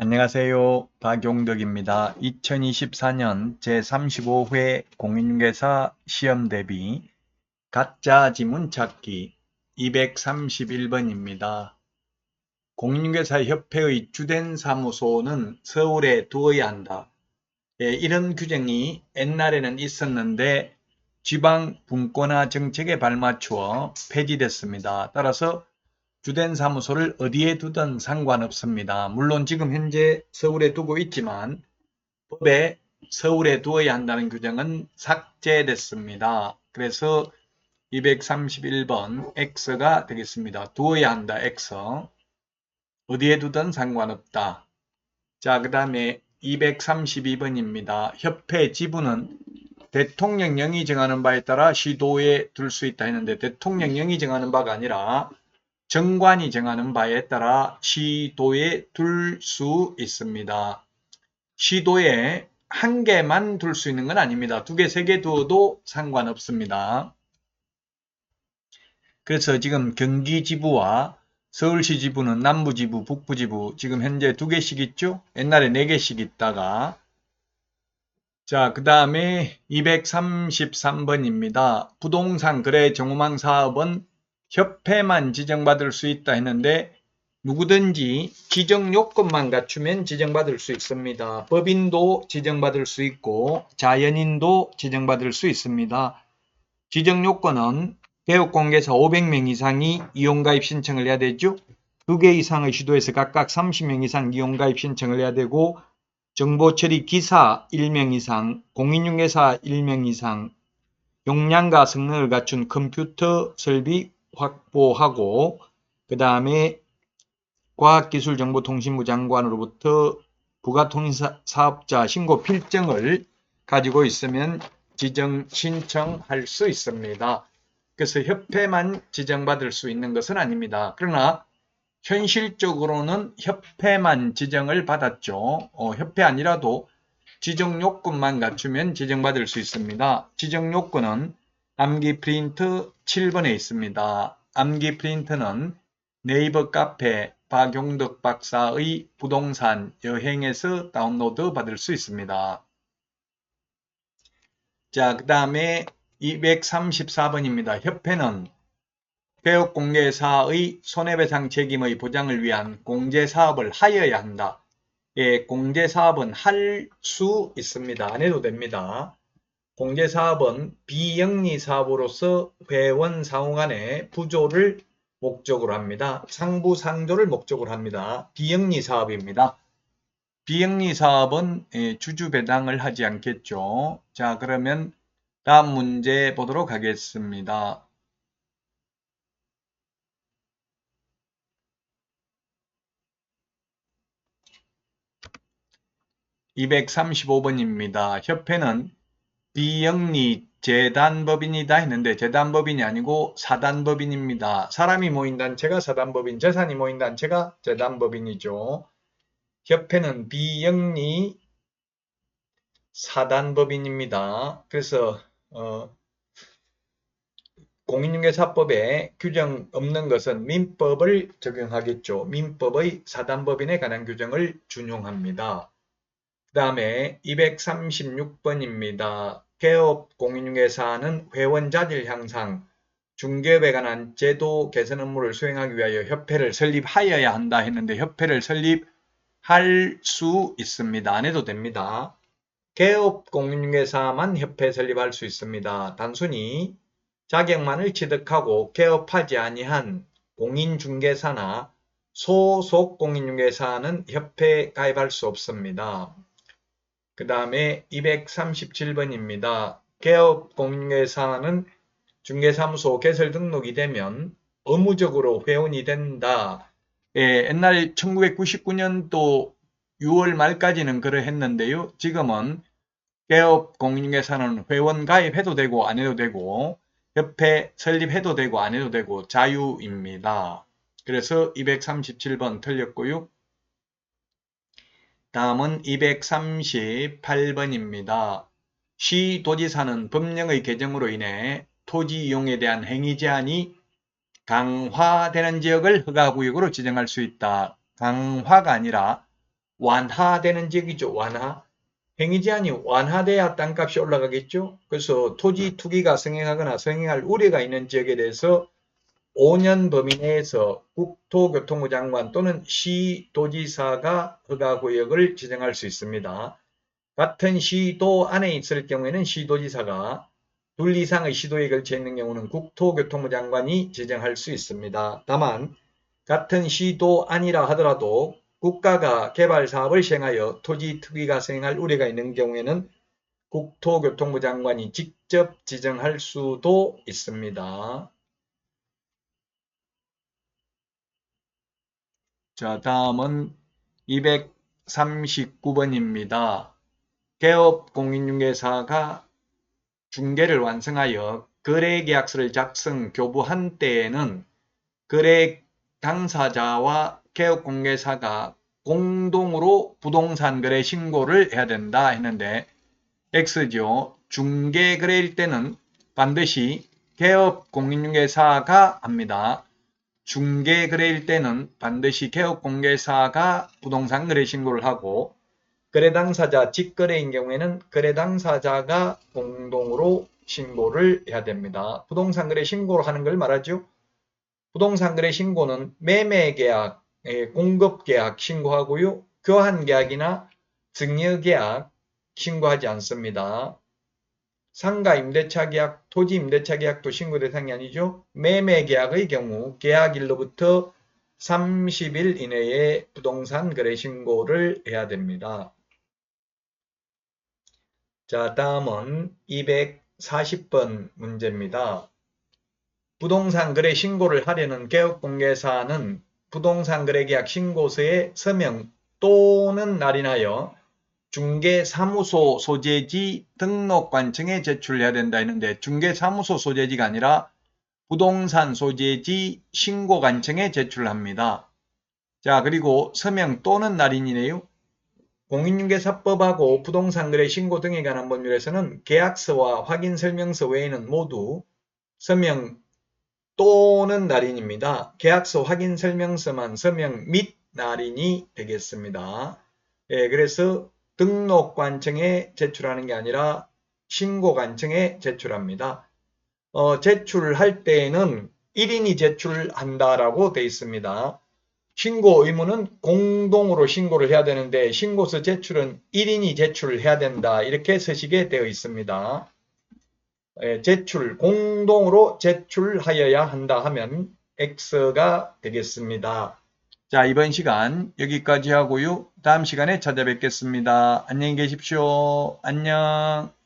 안녕하세요. 박용덕입니다. 2024년 제35회 공인중개사 시험 대비 가짜 지문 찾기 231번입니다. 공인중개사 협회의 주된 사무소는 서울에 두어야 한다. 이런 규정이 옛날에는 있었는데 지방 분권화 정책에 발맞추어 폐지됐습니다. 따라서 주된 사무소를 어디에 두든 상관없습니다. 물론 지금 현재 서울에 두고 있지만 법에 서울에 두어야 한다는 규정은 삭제됐습니다. 그래서 231번 X가 되겠습니다. 두어야 한다 X. 어디에 두든 상관없다. 자, 그 다음에 232번입니다. 협회 지부는 대통령령이 정하는 바에 따라 시도에 둘 수 있다 했는데 대통령령이 정하는 바가 아니라 정관이 정하는 바에 따라 시도에 둘 수 있습니다. 시도에 한 개만 둘 수 있는 건 아닙니다. 두 개, 세 개 두어도 상관없습니다. 그래서 지금 경기지부와 서울시지부는 남부지부, 북부지부 지금 현재 두 개씩 있죠? 옛날에 네 개씩 있다가 자, 그 다음에 233번입니다. 부동산 거래 정호망 사업은 협회만 지정받을 수 있다 했는데 누구든지 지정 요건만 갖추면 지정받을 수 있습니다. 법인도 지정받을 수 있고 자연인도 지정받을 수 있습니다. 지정 요건은 개업공개사 500명 이상이 이용가입 신청을 해야 되죠. 2개 이상의 시도에서 각각 30명 이상 이용가입 신청을 해야 되고 정보처리 기사 1명 이상, 공인중개사 1명 이상, 용량과 성능을 갖춘 컴퓨터 설비 확보하고 그 다음에 과학기술정보통신부 장관으로부터 부가통신사업자 신고 필증을 가지고 있으면 지정 신청할 수 있습니다. 그래서 협회만 지정받을 수 있는 것은 아닙니다. 그러나 현실적으로는 협회만 지정을 받았죠. 협회 아니라도 지정 요건만 갖추면 지정받을 수 있습니다. 지정 요건은 암기 프린트 7번에 있습니다. 암기 프린트는 네이버 카페 박용덕 박사의 부동산 여행에서 다운로드 받을 수 있습니다. 자, 그 다음에 234번입니다. 협회는 개업공개사의 손해배상 책임의 보장을 위한 공제사업을 하여야 한다. 예, 공제사업은 할 수 있습니다. 안 해도 됩니다. 공제사업은 비영리사업으로서 회원 상호간의 부조를 목적으로 합니다. 상부상조를 목적으로 합니다. 비영리사업입니다. 비영리사업은 주주배당을 하지 않겠죠. 자, 그러면 다음 문제 보도록 하겠습니다. 235번입니다. 협회는 비영리 재단법인이다 했는데 재단법인이 아니고 사단법인입니다. 사람이 모인 단체가 사단법인, 재산이 모인 단체가 재단법인이죠. 협회는 비영리 사단법인입니다. 그래서 공인중개사법에 규정 없는 것은 민법을 적용하겠죠. 민법의 사단법인에 관한 규정을 준용합니다. 그 다음에 236번입니다. 개업 공인중개사는 회원 자질 향상, 중개업에 관한 제도 개선 업무를 수행하기 위하여 협회를 설립하여야 한다 했는데 협회를 설립할 수 있습니다. 안 해도 됩니다. 개업 공인중개사만 협회 설립할 수 있습니다. 단순히 자격만을 취득하고 개업하지 아니한 공인중개사나 소속 공인중개사는 협회에 가입할 수 없습니다. 그 다음에 237번입니다. 개업 공인중개사는 중개사무소 개설 등록이 되면 의무적으로 회원이 된다. 예, 옛날 1999년도 6월 말까지는 그러했는데요. 지금은 개업 공인중개사는 회원 가입해도 되고 안 해도 되고 협회 설립해도 되고 안 해도 되고 자유입니다. 그래서 237번 틀렸고요. 다음은 238번입니다. 시도지사는 법령의 개정으로 인해 토지 이용에 대한 행위 제한이 강화되는 지역을 허가구역으로 지정할 수 있다. 강화가 아니라 완화되는 지역이죠. 완화. 행위제한이 완화돼야 땅값이 올라가겠죠. 그래서 토지 투기가 성행하거나 성행할 우려가 있는 지역에 대해서 5년 범위 내에서 국토교통부 장관 또는 시도지사가 허가구역을 지정할 수 있습니다. 같은 시도 안에 있을 경우에는 시도지사가, 둘 이상의 시도에 걸쳐 있는 경우는 국토교통부 장관이 지정할 수 있습니다. 다만 같은 시도 아니라 하더라도 국가가 개발사업을 시행하여 토지 투기가 성행할 우려가 있는 경우에는 국토교통부 장관이 직접 지정할 수도 있습니다. 자, 다음은 239번입니다. 개업공인중개사가 중개를 완성하여 거래계약서를 작성, 교부한 때에는 거래 당사자와 개업공개사가 공동으로 부동산 거래 신고를 해야 된다 했는데 X죠. 중개거래일 때는 반드시 개업공인중개사가 합니다. 중개거래일 때는 반드시 개업공개사가 부동산 거래 신고를 하고 거래 당사자 직거래인 경우에는 거래 당사자가 공동으로 신고를 해야 됩니다. 부동산 거래 신고를 하는 걸 말하죠. 부동산 거래 신고는 매매계약, 공급계약 신고하고요. 교환계약이나 증여계약 신고하지 않습니다. 상가 임대차 계약, 토지 임대차 계약도 신고 대상이 아니죠. 매매 계약의 경우 계약일로부터 30일 이내에 부동산 거래 신고를 해야 됩니다. 자, 다음은 240번 문제입니다. 부동산 거래 신고를 하려는 개업공개사는 부동산 거래계약 신고서에 서명 또는 날인하여 중개사무소 소재지 등록관청에 제출해야 된다 했는데 중개사무소 소재지가 아니라 부동산 소재지 신고관청에 제출합니다. 자, 그리고 서명 또는 날인이네요. 공인중개사법하고 부동산거래 신고 등에 관한 법률에서는 계약서와 확인설명서 외에는 모두 서명 또는 날인입니다. 계약서 확인설명서만 서명 및 날인이 되겠습니다. 그래서 등록관청에 제출하는 게 아니라 신고관청에 제출합니다. 제출할 때에는 1인이 제출한다라고 되어 있습니다. 신고 의무는 공동으로 신고를 해야 되는데 신고서 제출은 1인이 제출을 해야 된다. 이렇게 서식에 되어 있습니다. 공동으로 제출하여야 한다 하면 X가 되겠습니다. 자, 이번 시간 여기까지 하고요. 다음 시간에 찾아뵙겠습니다. 안녕히 계십시오. 안녕.